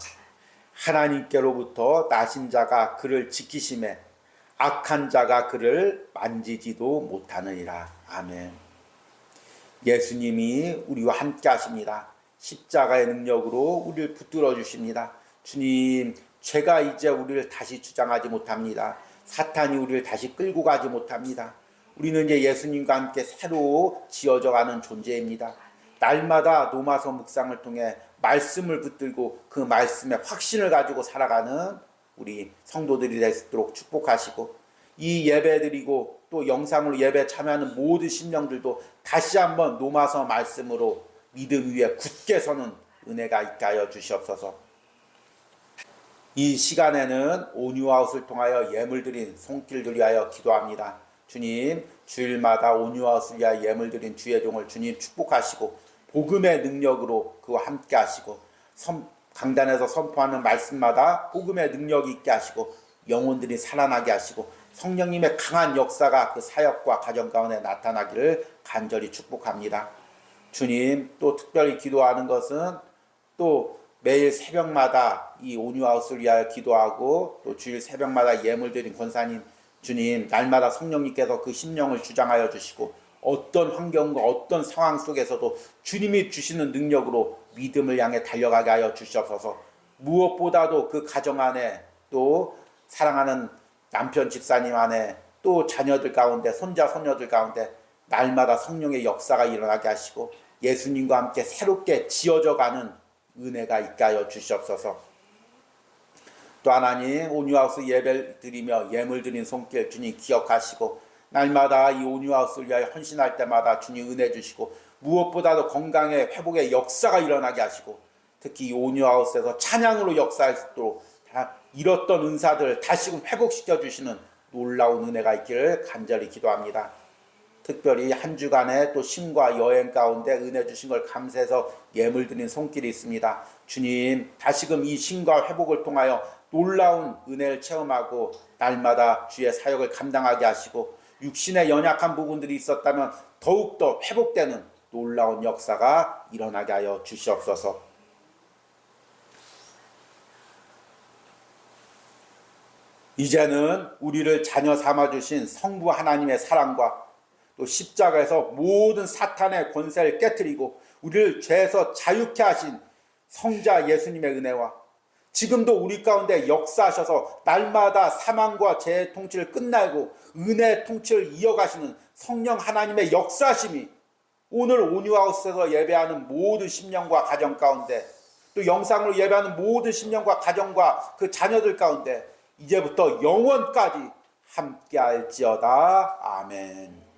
A: 하나님께로부터 나신 자가 그를 지키심에 악한 자가 그를 만지지도 못하느니라. 아멘. 예수님이 우리와 함께 하십니다. 십자가의 능력으로 우리를 붙들어 주십니다. 주님, 죄가 이제 우리를 다시 주장하지 못합니다. 사탄이 우리를 다시 끌고 가지 못합니다. 우리는 이제 예수님과 함께 새로 지어져 가는 존재입니다. 날마다 노마서 묵상을 통해 말씀을 붙들고 그 말씀에 확신을 가지고 살아가는 우리 성도들이 될 수 있도록 축복하시고 이 예배드리고 또 영상으로 예배 참여하는 모든 심령들도 다시 한번 노마서 말씀으로 믿음 위에 굳게 서는 은혜가 있게 하여 주시옵소서. 이 시간에는 온유아웃을 통하여 예물드린 손길들 위하여 기도합니다. 주님, 주일마다 온유아웃을 위하여 예물드린 주의 종을 주님 축복하시고 복음의 능력으로 그와 함께 하시고 강단에서 선포하는 말씀마다 복음의 능력이 있게 하시고 영혼들이 살아나게 하시고 성령님의 강한 역사가 그 사역과 가정 가운데 나타나기를 간절히 축복합니다. 주님, 또 특별히 기도하는 것은 또 매일 새벽마다 이 온유아웃을 위하여 기도하고 또 주일 새벽마다 예물드린 권사님, 주님, 날마다 성령님께서 그 심령을 주장하여 주시고 어떤 환경과 어떤 상황 속에서도 주님이 주시는 능력으로 믿음을 향해 달려가게 하여 주시옵소서. 무엇보다도 그 가정 안에 또 사랑하는 남편 집사님 안에 또 자녀들 가운데 손자 손녀들 가운데 날마다 성령의 역사가 일어나게 하시고 예수님과 함께 새롭게 지어져 가는
B: 은혜가 있게 하여 주시옵소서. 또 하나님, 온유하우스 예배를 드리며 예물 드린 손길 주님 기억하시고, 날마다 이 온유하우스를 위하여 헌신할 때마다 주님 은혜 주시고, 무엇보다도 건강의 회복의 역사가 일어나게 하시고, 특히 이 온유하우스에서 찬양으로 역사할 수 있도록 다 잃었던 은사들을 다시금 회복시켜 주시는 놀라운 은혜가 있기를 간절히 기도합니다. 특별히 한 주간의 또 쉼과 여행 가운데 은혜 주신 걸 감사해서 예물 드린 손길이 있습니다. 주님, 다시금 이 쉼과 회복을 통하여 놀라운 은혜를 체험하고 날마다 주의 사역을 감당하게 하시고, 육신의 연약한 부분들이 있었다면 더욱더 회복되는 놀라운 역사가 일어나게 하여 주시옵소서. 이제는 우리를 자녀 삼아주신 성부 하나님의 사랑과 또 십자가에서 모든 사탄의 권세를 깨뜨리고 우리를 죄에서 자유케 하신 성자 예수님의 은혜와 지금도 우리 가운데 역사하셔서 날마다 사망과 죄의 통치를 끝내고 은혜의 통치를 이어가시는 성령 하나님의 역사심이 오늘 온유하우스에서 예배하는 모든 심령과 가정 가운데, 또 영상으로 예배하는 모든 심령과 가정과 그 자녀들 가운데 이제부터 영원까지 함께할지어다. 아멘.